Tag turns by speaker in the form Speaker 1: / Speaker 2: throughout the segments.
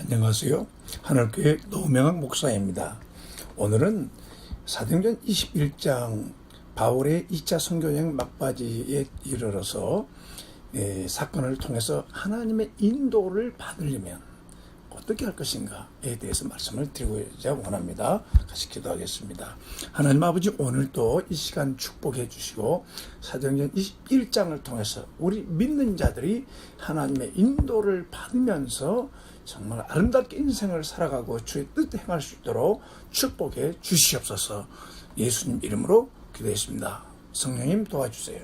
Speaker 1: 안녕하세요. 하늘교회 노명학 목사입니다. 오늘은 사도행전 21장 바울의 2차 선교여행 막바지에 이르러서 사건을 통해서 하나님의 인도를 받으려면 어떻게 할 것인가에 대해서 말씀을 드리고자 원합니다. 같이 기도하겠습니다. 하나님 아버지, 오늘도 이 시간 축복해 주시고 사도행전 21장을 통해서 우리 믿는 자들이 하나님의 인도를 받으면서 정말 아름답게 인생을 살아가고 주의 뜻 행할 수 있도록 축복해 주시옵소서. 예수님 이름으로 기도했습니다. 성령님 도와주세요.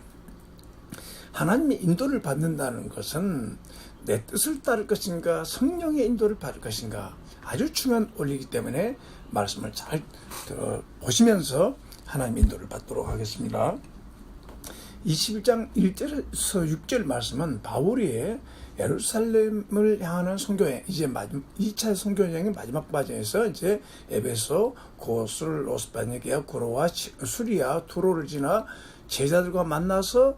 Speaker 1: 하나님의 인도를 받는다는 것은 내 뜻을 따를 것인가, 성령의 인도를 받을 것인가, 아주 중요한 원리이기 때문에 말씀을 잘 들어보시면서 하나님의 인도를 받도록 하겠습니다. 21장 1절에서 6절 말씀은 바울이 예루살렘을 향하는 선교여행, 이제 2차 선교여행의 마지막 과정에서 이제 에베소, 고술, 로스바니게아, 고로와 수리아, 두로를 지나 제자들과 만나서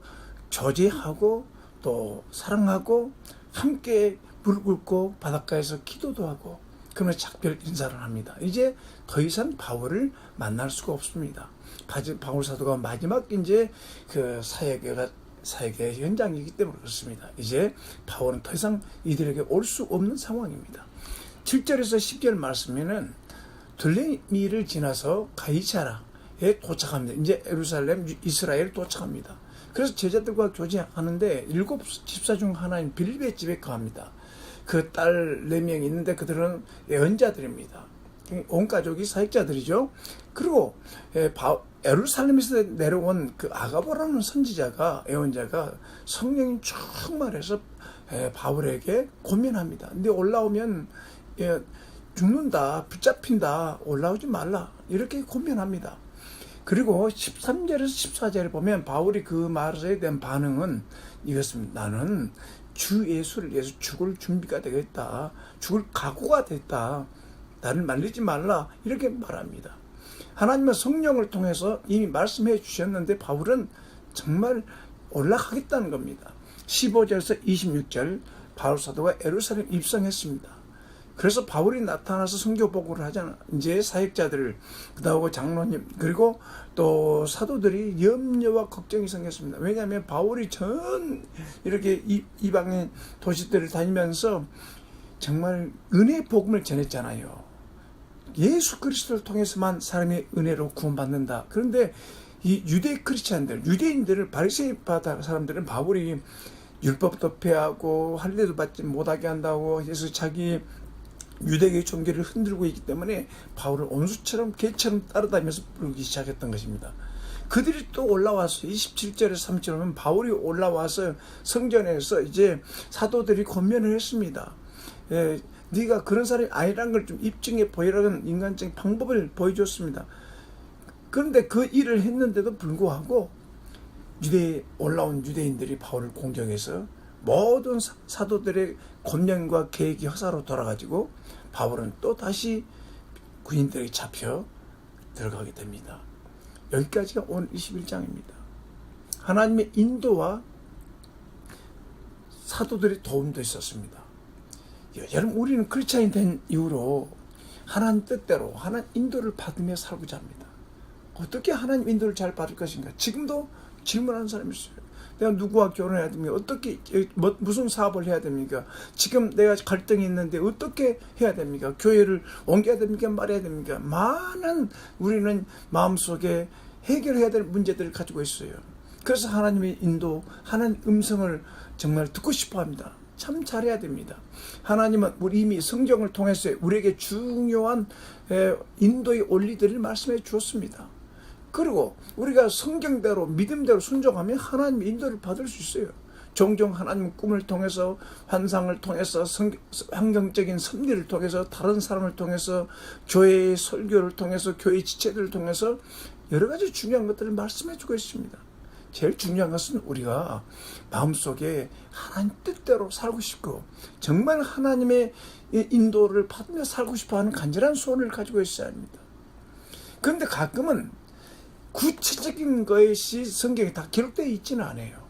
Speaker 1: 저지하고 또 사랑하고 함께 무릎 꿇고 바닷가에서 기도도 하고 그러면 작별 인사를 합니다. 이제 더 이상 바울을 만날 수가 없습니다. 바울 사도가 마지막 이제 그 사역의 현장이기 때문에 그렇습니다. 이제 바울은 더 이상 이들에게 올 수 없는 상황입니다. 7절에서 10절 말씀에는 들레미를 지나서 가이사라에 도착합니다. 이제 예루살렘, 이스라엘 도착합니다. 그래서 제자들과 교제하는데 7 집사 중 하나인 빌립의 집에 가합니다. 그 딸 4명이 있는데 그들은 예언자들입니다. 온 가족이 사역자들이죠. 그리고 예루살렘에서 내려온 그 아가보라는 선지자가, 예언자가 성령이 충만해서 바울에게 권면합니다. 근데 올라오면 죽는다, 붙잡힌다, 올라오지 말라, 이렇게 권면합니다. 그리고 13절에서 14절을 보면 바울이 그 말에 대한 반응은 이것입니다. 나는 주 예수를 위해서 죽을 준비가 되겠다, 죽을 각오가 됐다, 나를 말리지 말라, 이렇게 말합니다. 하나님은 성령을 통해서 이미 말씀해 주셨는데 바울은 정말 올라가겠다는 겁니다. 15절에서 26절 바울 사도가 예루살렘 입성했습니다. 그래서 바울이 나타나서 선교 보고를 하잖아. 이제 사역자들, 그다음에 장로님, 그리고 또 사도들이 염려와 걱정이 생겼습니다. 왜냐하면 바울이 전 이렇게 이방의 도시들을 다니면서 정말 은혜의 복음을 전했잖아요. 예수 그리스도를 통해서만 사람이 은혜로 구원받는다. 그런데 이 유대 크리스찬들, 유대인들을 바리새인 사람들은 바울이 율법도 폐하고 할례도 받지 못하게 한다고 해서 자기 유대교의 종교를 흔들고 있기 때문에 바울을 온수처럼 개처럼 따라다니면서 부르기 시작했던 것입니다. 그들이 또 올라와서 27절에서 30절 보면 바울이 올라와서 성전에서 이제 사도들이 권면을 했습니다. 네가 그런 사람이 아니라는 걸 좀 입증해 보이라는 인간적인 방법을 보여줬습니다. 그런데 그 일을 했는데도 불구하고 올라온 유대인들이 바울을 공격해서 모든 사도들의 권면과 계획이 허사로 돌아가지고 바울은 또 다시 군인들에게 잡혀 들어가게 됩니다. 여기까지가 오늘 21장입니다. 하나님의 인도와 사도들의 도움도 있었습니다. 여러분, 우리는 크리스찬이 된 이후로 하나님 뜻대로 하나님 인도를 받으며 살고자 합니다. 어떻게 하나님 인도를 잘 받을 것인가? 지금도 질문하는 사람이 있어요. 내가 누구와 결혼해야 됩니까? 어떻게, 무슨 사업을 해야 됩니까? 지금 내가 갈등이 있는데 어떻게 해야 됩니까? 교회를 옮겨야 됩니까? 말해야 됩니까? 많은 우리는 마음속에 해결해야 될 문제들을 가지고 있어요. 그래서 하나님의 인도, 하나님 음성을 정말 듣고 싶어 합니다. 참 잘해야 됩니다. 하나님은 우리 이미 성경을 통해서 우리에게 중요한 인도의 원리들을 말씀해 주었습니다. 그리고 우리가 성경대로 믿음대로 순종하면 하나님의 인도를 받을 수 있어요. 종종 하나님 꿈을 통해서, 환상을 통해서, 환경적인 섭리를 통해서, 다른 사람을 통해서, 교회의 설교를 통해서, 교회 지체들을 통해서 여러 가지 중요한 것들을 말씀해 주고 있습니다. 제일 중요한 것은 우리가 마음속에 하나님 뜻대로 살고 싶고 정말 하나님의 인도를 받으며 살고 싶어하는 간절한 소원을 가지고 있어야 합니다. 그런데 가끔은 구체적인 것이 성경에 다 기록되어 있지는 않아요.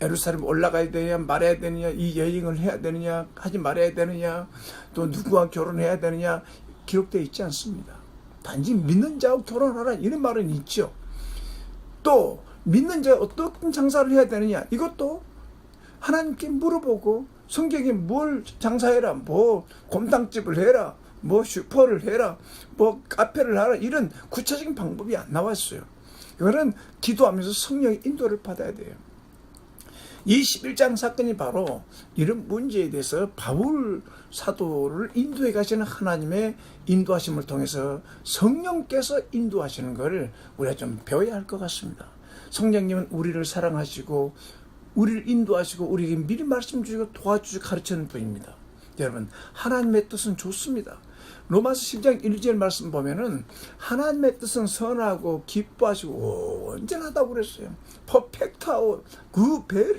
Speaker 1: 예루살렘 올라가야 되느냐 말아야 되느냐, 이 여행을 해야 되느냐 하지 말아야 되느냐, 또 누구와 결혼해야 되느냐 기록되어 있지 않습니다. 단지 믿는 자와 결혼하라 이런 말은 있죠. 또 믿는 자가 어떤 장사를 해야 되느냐 이것도 하나님께 물어보고, 성경에 뭘 장사해라, 뭐 곰탕집을 해라, 뭐 슈퍼를 해라, 뭐 카페를 하라 이런 구체적인 방법이 안 나왔어요. 이거는 기도하면서 성령의 인도를 받아야 돼요. 이 11장 사건이 바로 이런 문제에 대해서 바울 사도를 인도해 가시는 하나님의 인도하심을 통해서 성령께서 인도하시는 것을 우리가 좀 배워야 할 것 같습니다. 성령님은 우리를 사랑하시고 우리를 인도하시고 우리에게 미리 말씀 주시고 도와주시고 가르치는 분입니다. 여러분, 하나님의 뜻은 좋습니다. 로마서 10장 1절 말씀 보면은 하나님의 뜻은 선하고 기뻐하시고 온전하다고 그랬어요. 퍼펙트하고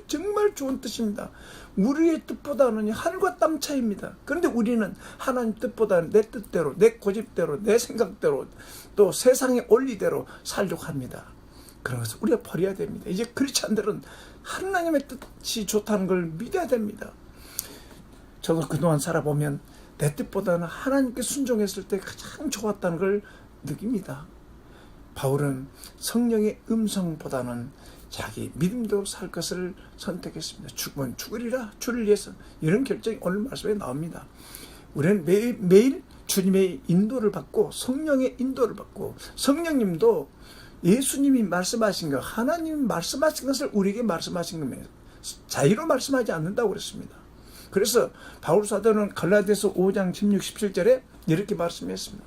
Speaker 1: 정말 좋은 뜻입니다. 우리의 뜻보다는 하늘과 땅 차이입니다. 그런데 우리는 하나님 뜻보다는 내 뜻대로, 내 고집대로, 내 생각대로, 또 세상의 원리대로 살려고 합니다. 그런 것을 우리가 버려야 됩니다. 이제 크리스찬들은 하나님의 뜻이 좋다는 걸 믿어야 됩니다. 저도 그동안 살아보면 내 뜻보다는 하나님께 순종했을 때 가장 좋았다는 걸 느낍니다. 바울은 성령의 음성보다는 자기 믿음대로 살 것을 선택했습니다. 죽으면 죽으리라, 주를 위해서. 이런 결정이 오늘 말씀에 나옵니다. 우리는 매일 주님의 인도를 받고 성령의 인도를 받고, 성령님도 예수님이 말씀하신 것, 하나님이 말씀하신 것을 우리에게 말씀하신 겁니다. 자의로 말씀하지 않는다고 그랬습니다. 그래서 바울 사도는 갈라디아서 5장 16, 17절에 이렇게 말씀했습니다.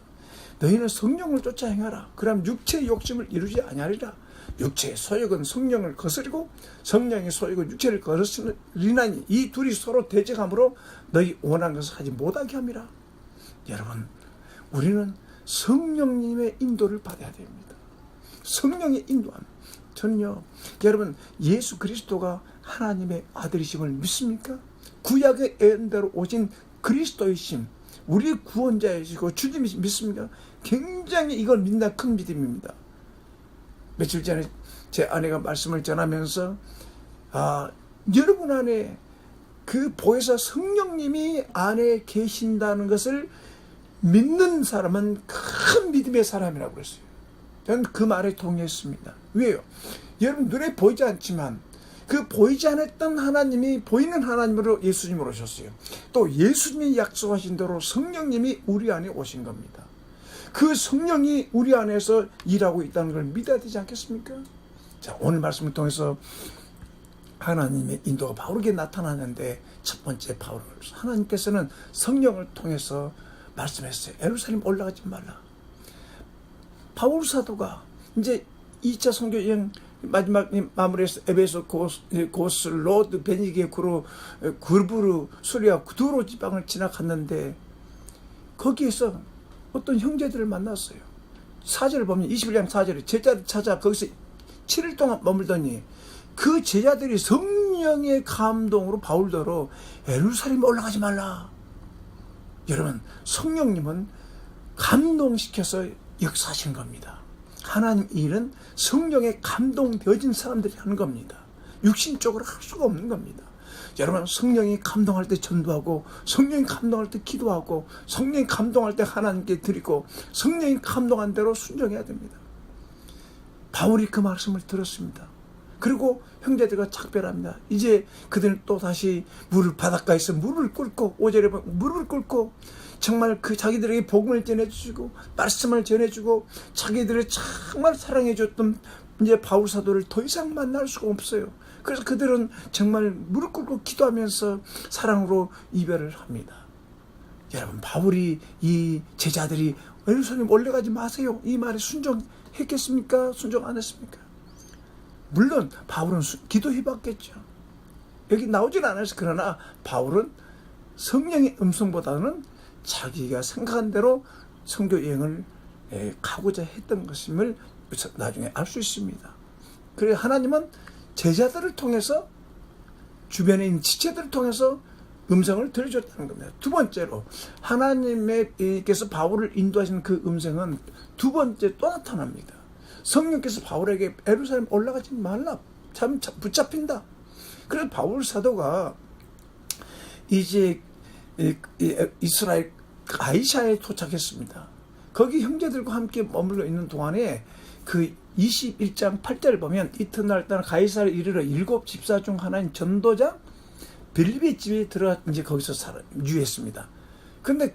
Speaker 1: 너희는 성령을 쫓아 행하라. 그럼 육체의 욕심을 이루지 아니하리라. 육체의 소욕은 성령을 거스리고 성령의 소욕은 육체를 거스리나니 이 둘이 서로 대적함으로 너희 원하는 것을 하지 못하게 함이라. 여러분, 우리는 성령님의 인도를 받아야 됩니다. 성령의 인도함. 저는요, 여러분, 예수 그리스도가 하나님의 아들이심을 믿습니까? 구약의 예언대로 오신 그리스도이심, 우리 구원자이시고 주님이 믿습니까? 굉장히 이걸 믿는 큰 믿음입니다. 며칠 전에 제 아내가 말씀을 전하면서 여러분 안에 그 보혜사 성령님이 안에 계신다는 것을 믿는 사람은 큰 믿음의 사람이라고 그랬어요. 저는 그 말에 동의했습니다. 왜요? 여러분, 눈에 보이지 않지만 그 보이지 않았던 하나님이 보이는 하나님으로 예수님으로 오셨어요. 또 예수님이 약속하신 대로 성령님이 우리 안에 오신 겁니다. 그 성령이 우리 안에서 일하고 있다는 걸 믿어야 되지 않겠습니까? 자, 오늘 말씀을 통해서 하나님의 인도가 바울에게 나타나는데, 첫 번째 바울, 하나님께서는 성령을 통해서 말씀했어요. 예루살렘 올라가지 말라. 바울 사도가 이제 2차 선교 여행 마지막 마무리해서 에베소, 고스, 로드, 베니게, 구르부르, 수리아, 구두로 지방을 지나갔는데 거기에서 어떤 형제들을 만났어요. 4절을 보면 21장 4절에 제자들 찾아 거기서 7일 동안 머물더니 그 제자들이 성령의 감동으로 바울더러 예루살렘에 올라가지 말라. 여러분, 성령님은 감동시켜서 역사하시는 겁니다. 하나님 일은 성령에 감동되어진 사람들이 하는 겁니다. 육신적으로 할 수가 없는 겁니다. 여러분, 성령이 감동할 때 전도하고, 성령이 감동할 때 기도하고, 성령이 감동할 때 하나님께 드리고, 성령이 감동한 대로 순종해야 됩니다. 바울이 그 말씀을 들었습니다. 그리고 형제들과 작별합니다. 이제 그들은 또 다시 바닷가에서 무릎을 꿇고, 5절에 보면 무릎을 꿇고 정말 그 자기들에게 복음을 전해주시고 말씀을 전해주고 자기들을 정말 사랑해줬던 이제 바울 사도를 더 이상 만날 수가 없어요. 그래서 그들은 정말 무릎 꿇고 기도하면서 사랑으로 이별을 합니다. 여러분, 바울이 이 제자들이 예루살렘 올라가지 마세요, 이 말에 순종했겠습니까? 순종 안 했습니까? 물론 바울은 기도해봤겠죠. 여기 나오진 않았어요. 그러나 바울은 성령의 음성보다는 자기가 생각한 대로 선교 여행을 가고자 했던 것임을 나중에 알 수 있습니다. 그래서 하나님은 제자들을 통해서, 주변에 있는 지체들을 통해서 음성을 들려줬다는 겁니다. 두 번째로 하나님께서 바울을 인도하시는 그 음성은 두 번째 또 나타납니다. 성령께서 바울에게 예루살렘 올라가지 말라, 참 붙잡힌다. 그래서 바울 사도가 이제 이스라엘 가이사에 도착했습니다. 거기 형제들과 함께 머물러 있는 동안에 그 21장 8절을 보면 이튿날 가이사를 이르러 7 집사 중 하나인 전도장 빌립의 집에 들어가 이제 거기서 유했습니다. 근데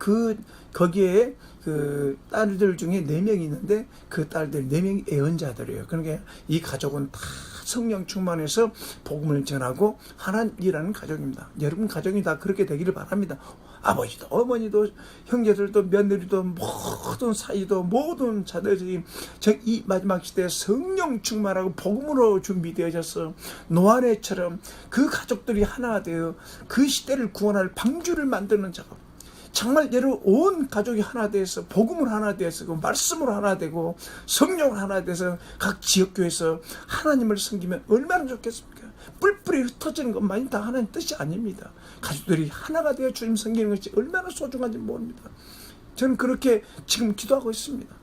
Speaker 1: 거기에 그 딸들 중에 4명이 있는데 그 딸들 4명이 애언자들이에요. 그러니까 이 가족은 다 성령 충만해서 복음을 전하고 하나님 일하는 가족입니다. 여러분 가정이 다 그렇게 되기를 바랍니다. 아버지도 어머니도 형제들도 며느리도 모든 사이도 모든 자들이 이 마지막 시대에 성령 충만하고 복음으로 준비되어져서 노아네처럼 그 가족들이 하나 되어 그 시대를 구원할 방주를 만드는 작업. 정말 여러분 온 가족이 하나 돼서 복음을 하나 돼서 말씀으로 하나 되고 성령을 하나 돼서 각 지역교회에서 하나님을 섬기면 얼마나 좋겠습니까? 뿔뿔이 흩어지는 것만이 다 하나님 뜻이 아닙니다. 가족들이 하나가 되어 주님 섬기는 것이 얼마나 소중한지 모릅니다. 저는 그렇게 지금 기도하고 있습니다.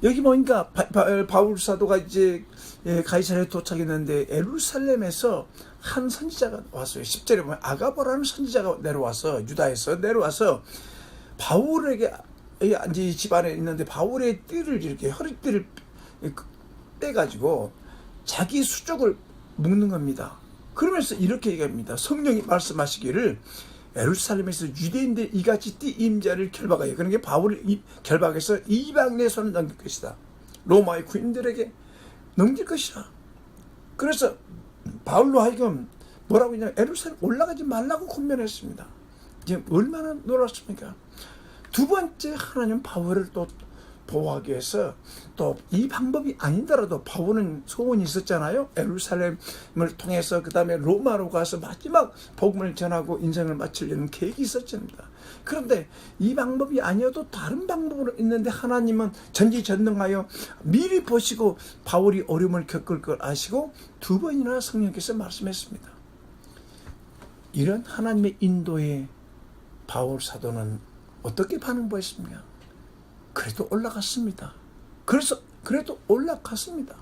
Speaker 1: 여기 보니까 바울 사도가 이제 가이사랴에 도착했는데 에루살렘에서 한 선지자가 왔어요. 10절에 보면 아가보라는 선지자가 내려와서 유다에서 내려와서 바울에게 이제 집안에 있는데 바울의 띠를 이렇게 허리띠를 빼가지고 자기 수족을 묶는 겁니다. 그러면서 이렇게 얘기합니다. 성령이 말씀하시기를 예루살렘에서 유대인들 이같이 띠 임자를 결박하여 그러니까 바울을 결박해서 이방인의 손을 넘길 것이다. 로마의 군인들에게 넘길 것이다. 그래서 바울로 하여금 뭐라고 했냐면 예루살렘 올라가지 말라고 권면했습니다. 이제 얼마나 놀랐습니까? 두 번째 하나님 바울을 또 보호하기 위해서 또 이 방법이 아니더라도 바울은 소원이 있었잖아요. 예루살렘을 통해서 그 다음에 로마로 가서 마지막 복음을 전하고 인생을 마치려는 계획이 있었습니다. 그런데 이 방법이 아니어도 다른 방법으로 있는데 하나님은 전지전능하여 미리 보시고 바울이 어려움을 겪을 걸 아시고 2번이나 성령께서 말씀했습니다. 이런 하나님의 인도에 바울 사도는 어떻게 반응보였습니까? 그래도 올라갔습니다. 그래도 올라갔습니다.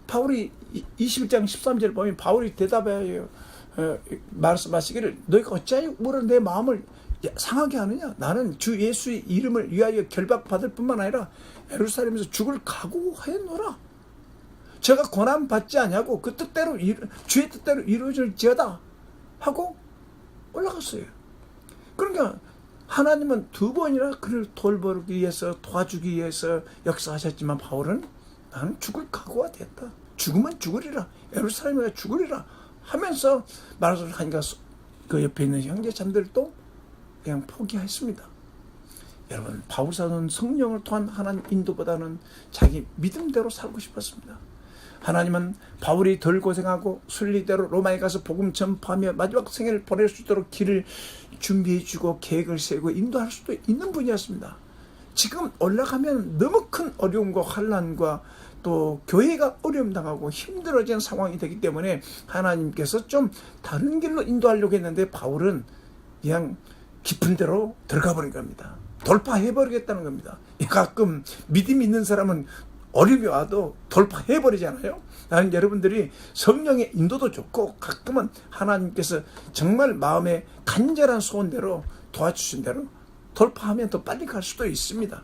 Speaker 1: 바울이 21장 13절 보면 바울이 대답하여 말씀하시기를 너희가 어찌하여 물어 내 마음을 상하게 하느냐? 나는 주 예수의 이름을 위하여 결박받을 뿐만 아니라 예루살렘에서 죽을 각오하였노라. 제가 고난 받지 아니하고 그 뜻대로 주의 뜻대로 이루어질지어다 하고 올라갔어요. 그러니까 하나님은 2번이나 그를 돌보기 위해서 도와주기 위해서 역사하셨지만 바울은 나는 죽을 각오가 됐다. 죽으면 죽으리라. 예루살렘에 죽으리라 하면서 말을 하니까 그 옆에 있는 형제자매들도 그냥 포기했습니다. 여러분 바울 사도는 성령을 통한 하나님 인도보다는 자기 믿음대로 살고 싶었습니다. 하나님은 바울이 덜 고생하고 순리대로 로마에 가서 복음 전파하며 마지막 생애를 보낼 수 있도록 길을 준비해주고 계획을 세우고 인도할 수도 있는 분이었습니다. 지금 올라가면 너무 큰 어려움과 환난과 또 교회가 어려움 당하고 힘들어지는 상황이 되기 때문에 하나님께서 좀 다른 길로 인도하려고 했는데 바울은 그냥 깊은 데로 들어가 버린 겁니다. 돌파해버리겠다는 겁니다. 가끔 믿음이 있는 사람은 어려움이 와도 돌파해버리잖아요. 나는 여러분들이 성령의 인도도 좋고 가끔은 하나님께서 정말 마음에 간절한 소원대로 도와주신 대로 돌파하면 더 빨리 갈 수도 있습니다.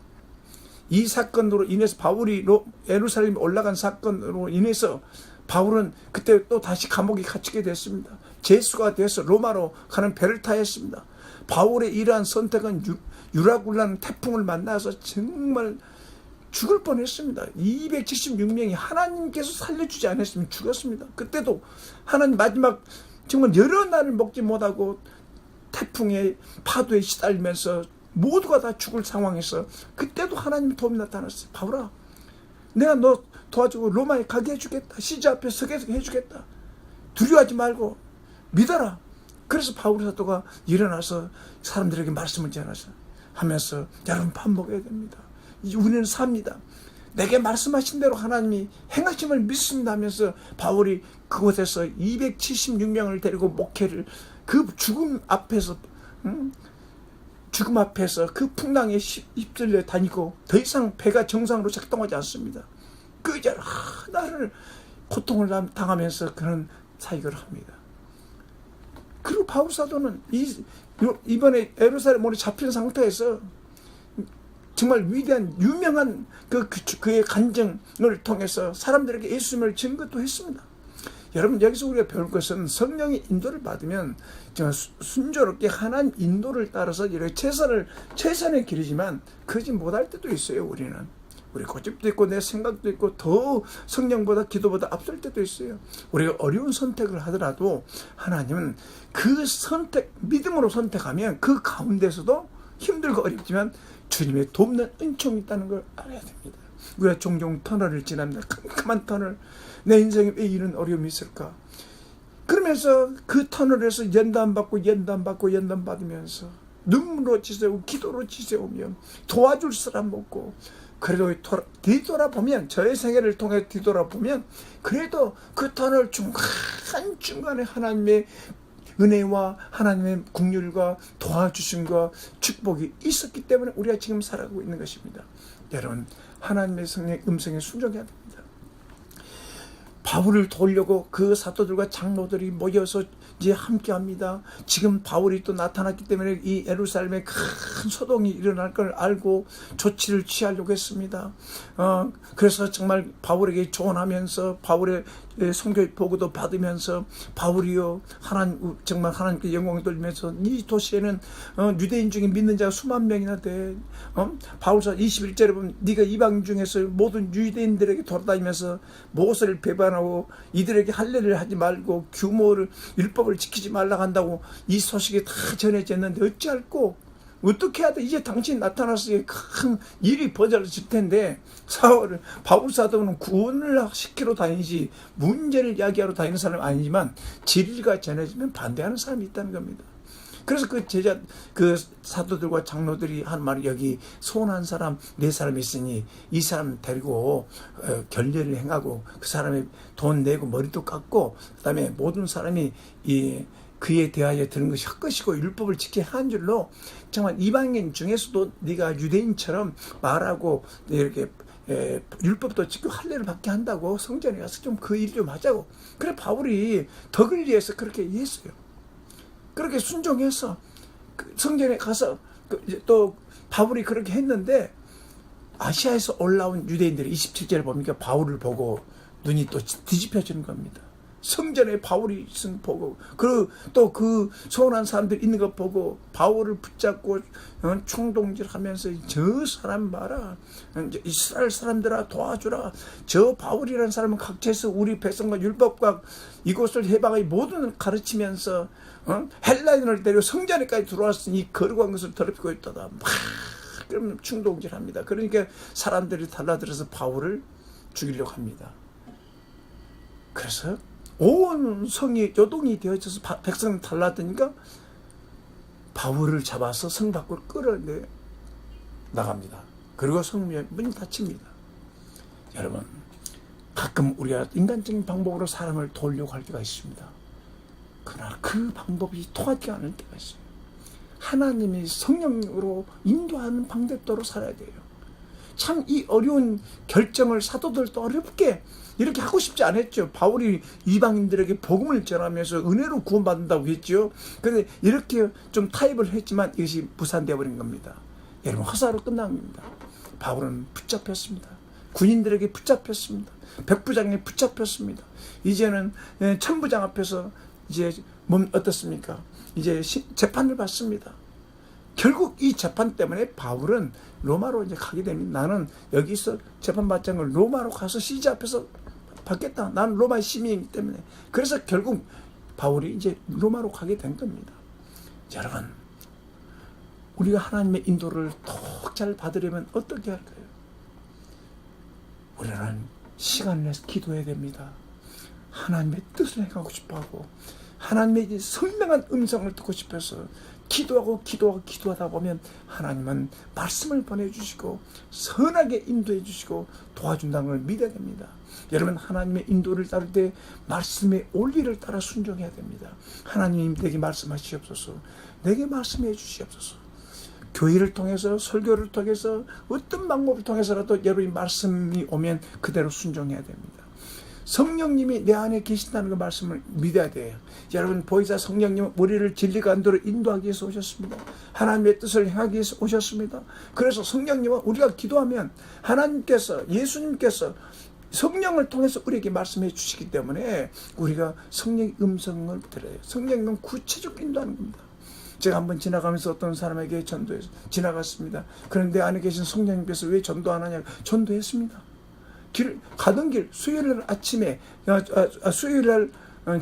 Speaker 1: 이 사건으로 인해서 바울이 예루살렘에 올라간 사건으로 인해서 바울은 그때 또 다시 감옥에 갇히게 됐습니다. 죄수가 돼서 로마로 가는 배를 타야 했습니다. 바울의 이러한 선택은 유라굴라는 태풍을 만나서 정말 죽을 뻔했습니다. 276명이 하나님께서 살려주지 않았으면 죽었습니다. 그때도 하나님 마지막 정말 여러 날을 먹지 못하고 태풍에 파도에 시달리면서 모두가 다 죽을 상황에서 그때도 하나님의 도움이 나타났어요. 바울아, 내가 너 도와주고 로마에 가게 해주겠다. 시자 앞에 서게 해주겠다. 두려워하지 말고 믿어라. 그래서 바울 사도가 일어나서 사람들에게 말씀을 전하면서 여러분 밥 먹어야 됩니다. 우리는 삽니다. 내게 말씀하신 대로 하나님이 행하심을 믿습니다 하면서 바울이 그곳에서 276명을 데리고 목회를 그 죽음 앞에서 그 풍랑에 휩쓸려 다니고 더 이상 배가 정상으로 작동하지 않습니다. 그 이제 나를 고통을 당하면서 그런 사역을 합니다. 그리고 바울 사도는 이번에 예루살렘으로 잡힌 상태에서 정말 위대한 유명한 그의 간증을 통해서 사람들에게 예수님을 증거도 했습니다. 여러분, 여기서 우리가 배울 것은 성령의 인도를 받으면 순조롭게 하나님 인도를 따라서 이렇게 최선의 길이지만 그러지 못할 때도 있어요. 우리 고집도 있고 내 생각도 있고 더 성령보다 기도보다 앞설 때도 있어요. 우리가 어려운 선택을 하더라도 하나님은 그 선택, 믿음으로 선택하면 그 가운데서도 힘들고 어렵지만 주님의 돕는 은총이 있다는 걸 알아야 됩니다. 우리가 종종 터널을 지납니다. 캄캄한 터널. 내 인생에 왜 이런 어려움이 있을까? 그러면서 그 터널에서 연단 받으면서 눈물로 지새우고 기도로 지새우며 도와줄 사람 없고, 그래도 뒤돌아보면, 저의 생애를 통해 뒤돌아보면 그래도 그 터널 중간에 하나님의 은혜와 하나님의 긍휼과 도와주심과 축복이 있었기 때문에 우리가 지금 살아가고 있는 것입니다. 여러분, 하나님의 성령의 음성에 순종해야 됩니다. 바울을 도우려고 그 사도들과 장로들이 모여서 이제 함께합니다. 지금 바울이 또 나타났기 때문에 이 예루살렘에 큰 소동이 일어날 걸 알고 조치를 취하려고 했습니다. 그래서 정말 바울에게 조언하면서 바울의 선교 보고도 받으면서 바울이요, 정말 하나님께 영광을 돌리면서 이 도시에는 유대인 중에 믿는 자가 수만 명이나 돼. 바울서 21절에 보면 네가 이방 중에서 모든 유대인들에게 돌아다니면서 모세를 배반하고 이들에게 할례를 하지 말고 규모를 율법을 지키지 말라고 한다고 이 소식이 다 전해졌는데 어찌할꼬? 어떻게 해야 돼? 이제 당신이 나타나서 큰 일이 벌어질 텐데, 바울 사도는 구원을 시키러 다니지 문제를 야기하러 다니는 사람이 아니지만 진리가 전해지면 반대하는 사람이 있다는 겁니다. 그래서 그 사도들과 장로들이 한 말이, 여기 소원한 사람 4사람이 있으니 이 사람 데리고 결례를 행하고 그 사람이 돈 내고 머리도 깎고 그다음에 모든 사람이 그에 대하여 들은 것이 헛것이고 율법을 지켜야 하는 줄로 정말 이방인 중에서도 네가 유대인처럼 말하고 이렇게 율법도 지키고 할례를 받게 한다고 성전에 가서 좀 그 일 좀 하자고. 그래 바울이 덕을 위해서 그렇게 했어요. 그렇게 순종해서 성전에 가서 또 바울이 그렇게 했는데, 아시아에서 올라온 유대인들이 27절에 보니까 바울을 보고 눈이 또 뒤집혀지는 겁니다. 성전에 바울이 있은 보고, 또 그 소원한 사람들 있는 거 보고 바울을 붙잡고 충동질하면서, 저 사람 봐라, 이스라엘 사람들아 도와주라, 저 바울이라는 사람은 각처에서 우리 백성과 율법과 이곳을 해방하기 모든 가르치면서 헬라인을 데려 성전에까지 들어왔으니 거룩한 것을 더럽히고 있다다. 막 그러면 충동질합니다. 그러니까 사람들이 달라들어서 바울을 죽이려고 합니다. 그래서 온 성이 요동이 되어져서 백성이 달라드니까 바울을 잡아서 성 밖으로 끌어내 나갑니다. 그리고 성문이 닫힙니다. 여러분, 가끔 우리가 인간적인 방법으로 사람을 도우려고 할 때가 있습니다. 그러나 그 방법이 통하지 않을 때가 있어요. 하나님이 성령으로 인도하는 방법대로 살아야 돼요. 참 이 어려운 결정을 사도들도 어렵게 이렇게 하고 싶지 않았죠. 바울이 이방인들에게 복음을 전하면서 은혜로 구원받는다고 했죠. 그런데 이렇게 좀 타협을 했지만 이것이 무산되어 버린 겁니다. 여러분, 허사로 끝난 겁니다. 바울은 붙잡혔습니다. 군인들에게 붙잡혔습니다. 백부장에 붙잡혔습니다. 이제는 천부장 앞에서 이제 어떻습니까? 이제 재판을 받습니다. 결국 이 재판 때문에 바울은 로마로 이제 가게 됩니다. 나는 여기서 재판받지 않고 로마로 가서 시제 앞에서 받겠다. 나는 로마의 시민이기 때문에. 그래서 결국 바울이 이제 로마로 가게 된 겁니다. 여러분, 우리가 하나님의 인도를 더 잘 받으려면 어떻게 할까요? 우리는 시간을 내서 기도해야 됩니다. 하나님의 뜻을 행하고 싶어하고 하나님의 선명한 음성을 듣고 싶어서 기도하다 보면 하나님은 말씀을 보내주시고 선하게 인도해 주시고 도와준다는 걸 믿어야 됩니다. 여러분, 하나님의 인도를 따를 때 말씀의 원리를 따라 순종해야 됩니다. 하나님 내게 말씀하시옵소서, 내게 말씀해 주시옵소서. 교회를 통해서, 설교를 통해서, 어떤 방법을 통해서라도 여러분이 말씀이 오면 그대로 순종해야 됩니다. 성령님이 내 안에 계신다는 그 말씀을 믿어야 돼요. 여러분, 보혜사 성령님은 우리를 진리가 안도로 인도하기 위해서 오셨습니다. 하나님의 뜻을 행하기 위해서 오셨습니다. 그래서 성령님은 우리가 기도하면 하나님께서, 예수님께서 성령을 통해서 우리에게 말씀해 주시기 때문에 우리가 성령의 음성을 들어요. 성령님은 구체적으로 인도하는 겁니다. 제가 한번 지나가면서 어떤 사람에게 전도해서 지나갔습니다. 그런데 안에 계신 성령님께서 왜 전도 안 하냐고. 전도했습니다. 가던 길 수요일날 아침에 수요일날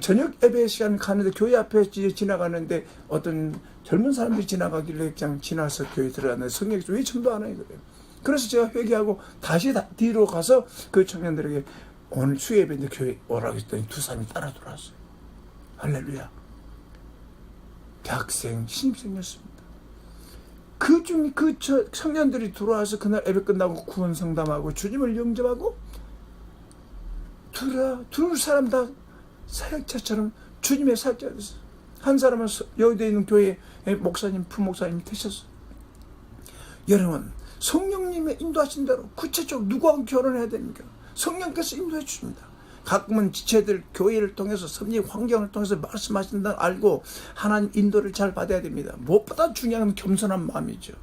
Speaker 1: 저녁 예배 시간 가는데 교회 앞에 지나가는데 어떤 젊은 사람들이 지나가길래 그냥 지나서 교회 들어갔는데 성령께서 왜 전도 안 해요? 그래요. 그래서 제가 회개하고 다시 뒤로 가서 그 청년들에게 오늘 수요 예배인데 교회 오라고 했더니 두 사람이 따라 돌아왔어요. 할렐루야. 대학생, 신입생이었습니다. 그 청년들이 들어와서 그날 예배 끝나고 구원 상담하고 주님을 영접하고 둘 사람 다 사역자처럼 주님의 사역자가 됐어요. 한 사람은 여의도에 있는 교회 목사님, 부목사님이 되셨어요. 여러분, 성령님의 인도하신 대로 구체적으로 누구하고 결혼해야 됩니까? 성령께서 인도해 주십니다. 가끔은 지체들 교회를 통해서 섭리 환경을 통해서 말씀하신다는 알고 하나님 인도를 잘 받아야 됩니다. 무엇보다 중요한 건 겸손한 마음이죠.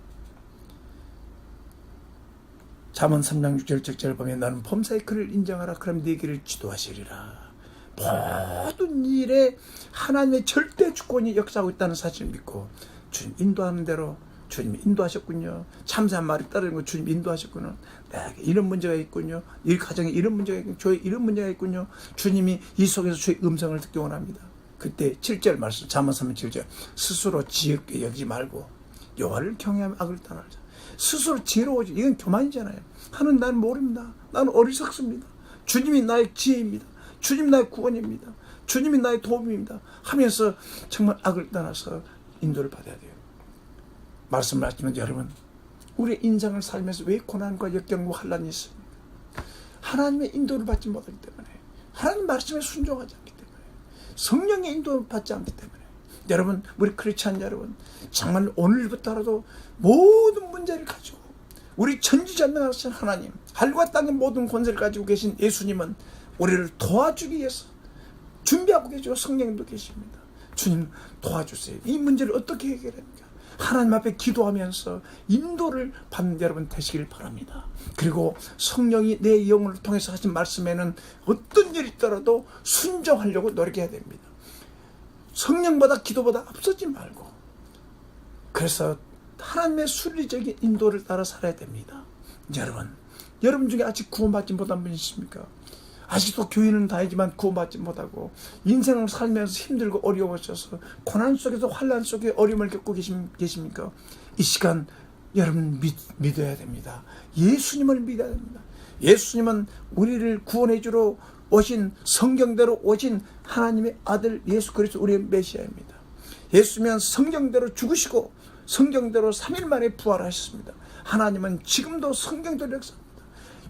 Speaker 1: 잠언 3장 6절 7절을 보면 나는 범사의 그를 인정하라. 그럼 네 길을 지도하시리라. 모든 일에 하나님의 절대 주권이 역사하고 있다는 사실을 믿고 주님 인도하는 대로 주님이 인도하셨군요. 참사한 말이 따르는 거 주님 인도하셨군요. 내게 이런 문제가 있군요. 이 가정에 이런 문제가 있군요. 저에 이런 문제가 있군요. 주님이 이 속에서 주의 음성을 듣기 원합니다. 그때 7절 말씀, 잠언 3장 7절. 스스로 지혜롭게 여기지 말고 여호와를 경외하며 악을 떠나자. 스스로 지혜로워지. 이건 교만이잖아요. 하는 나는 모릅니다. 나는 어리석습니다. 주님이 나의 지혜입니다. 주님이 나의 구원입니다. 주님이 나의 도움입니다. 하면서 정말 악을 떠나서 인도를 받아야 돼요. 말씀을 하시면 여러분, 우리의 인생을 살면서 왜 고난과 역경과 환란이 있습니까? 하나님의 인도를 받지 못하기 때문에, 하나님 말씀에 순종하지 않기 때문에, 성령의 인도를 받지 않기 때문에. 여러분, 우리 크리스찬 여러분, 정말 오늘부터라도 모든 문제를 가지고 우리 천지전능하신 하나님, 하늘과 땅의 모든 권세를 가지고 계신 예수님은 우리를 도와주기 위해서 준비하고 계시고 성령님도 계십니다. 주님 도와주세요. 이 문제를 어떻게 해결합니까? 하나님 앞에 기도하면서 인도를 받는 여러분 되시길 바랍니다. 그리고 성령이 내 영을 통해서 하신 말씀에는 어떤 일이 있더라도 순종하려고 노력해야 됩니다. 성령보다 기도보다 앞서지 말고, 그래서 하나님의 순리적인 인도를 따라 살아야 됩니다. 여러분 중에 아직 구원받지 못한 분 있습니까? 아직도 교회는 다니지만 구원받지 못하고 인생을 살면서 힘들고 어려워져서 고난 속에서 환난 속에 어려움을 겪고 계십니까? 이 시간 여러분 믿어야 됩니다. 예수님을 믿어야 됩니다. 예수님은 우리를 구원해 주러 오신, 성경대로 오신 하나님의 아들 예수 그리스도 우리의 메시아입니다. 예수님은 성경대로 죽으시고 성경대로 3일 만에 부활하셨습니다. 하나님은 지금도 성경대로 역사합니다.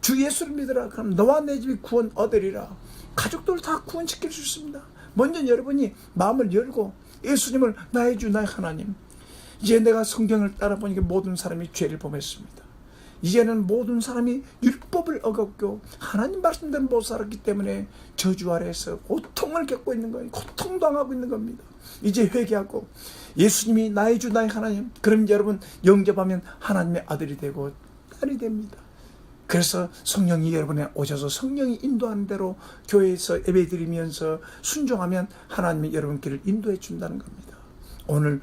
Speaker 1: 주 예수를 믿으라. 그럼 너와 내 집이 구원 얻으리라. 가족들 다 구원시킬 수 있습니다. 먼저 여러분이 마음을 열고 예수님을 나의 주 나의 하나님, 이제 내가 성경을 따라 보니까 모든 사람이 죄를 범했습니다. 이제는 모든 사람이 율법을 어겼고 하나님 말씀대로 못 살았기 때문에 저주 아래에서 고통을 겪고 있는 거예요. 고통당하고 있는 겁니다. 이제 회개하고 예수님이 나의 주 나의 하나님, 그럼 여러분 영접하면 하나님의 아들이 되고 딸이 됩니다. 그래서 성령이 여러분에 오셔서 성령이 인도하는 대로 교회에서 예배드리면서 순종하면 하나님이 여러분 길을 인도해 준다는 겁니다. 오늘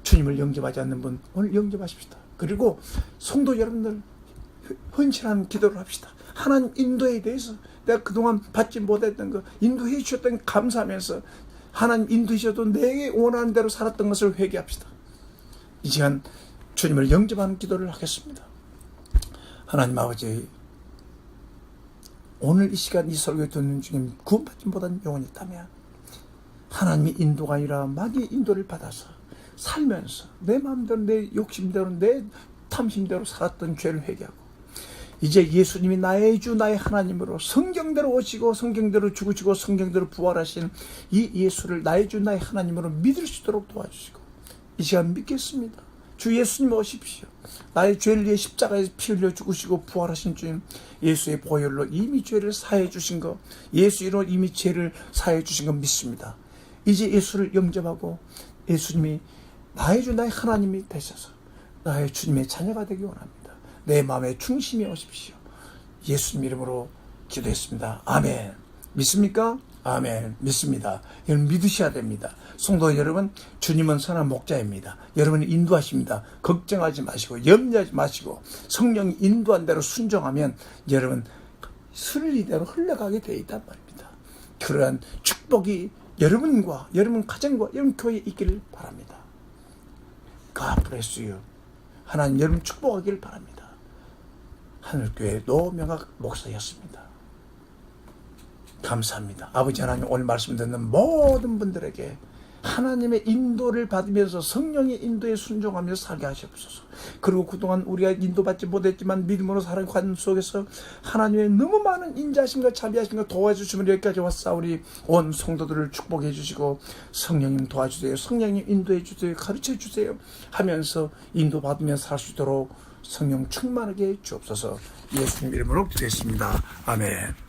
Speaker 1: 주님을 영접하지 않는 분 오늘 영접하십시다. 그리고 성도 여러분들 헌신한 기도를 합시다. 하나님 인도에 대해서 내가 그동안 받지 못했던 거 인도해 주셨던 감사하면서 하나님 인도해 주셔도 내게 원하는 대로 살았던 것을 회개합시다. 이 시간 주님을 영접하는 기도를 하겠습니다. 하나님 아버지, 오늘 이 시간 이 설교 듣는 중에 구원받지 못한 영혼이 있다면 하나님의 인도가 아니라 마귀의 인도를 받아서 살면서 내 마음대로 내 욕심대로 내 탐심대로 살았던 죄를 회개하고 이제 예수님이 나의 주 나의 하나님으로 성경대로 오시고 성경대로 죽으시고 성경대로 부활하신 이 예수를 나의 주 나의 하나님으로 믿을 수 있도록 도와주시고 이 시간 믿겠습니다. 주 예수님 오십시오. 나의 죄를 위해 십자가에서 피 흘려 죽으시고 부활하신 주님, 예수의 보혈로 이미 죄를 사해 주신 것, 예수 이름으로 이미 죄를 사해 주신 것 믿습니다. 이제 예수를 영접하고 예수님이 나의 주 나의 하나님이 되셔서 나의 주님의 자녀가 되기 원합니다. 내 마음에 중심이 오십시오. 예수님 이름으로 기도했습니다. 아멘. 믿습니까? 아멘. 믿습니다. 여러분 믿으셔야 됩니다. 성도 여러분, 주님은 선한 목자입니다. 여러분이 인도하십니다. 걱정하지 마시고 염려하지 마시고 성령이 인도한 대로 순종하면 여러분 순리대로 흘러가게 되어 있단 말입니다. 그러한 축복이 여러분과 여러분 가정과 여러분 교회에 있기를 바랍니다. God bless you. 하나님 여러분 축복하기를 바랍니다. 하늘교회 노명학 목사였습니다. 감사합니다. 아버지 하나님, 오늘 말씀 듣는 모든 분들에게 하나님의 인도를 받으면서 성령의 인도에 순종하며 살게 하시옵소서. 그리고 그동안 우리가 인도받지 못했지만 믿음으로 살아가는 속에서 하나님의 너무 많은 인자하심과 자비하심과 도와주심을 여기까지 왔사오니 온 성도들을 축복해 주시고 성령님 도와주세요, 성령님 인도해 주세요, 가르쳐 주세요 하면서 인도받으며 살 수 있도록 성령 충만하게 주옵소서. 예수님 이름으로 기도했습니다. 아멘.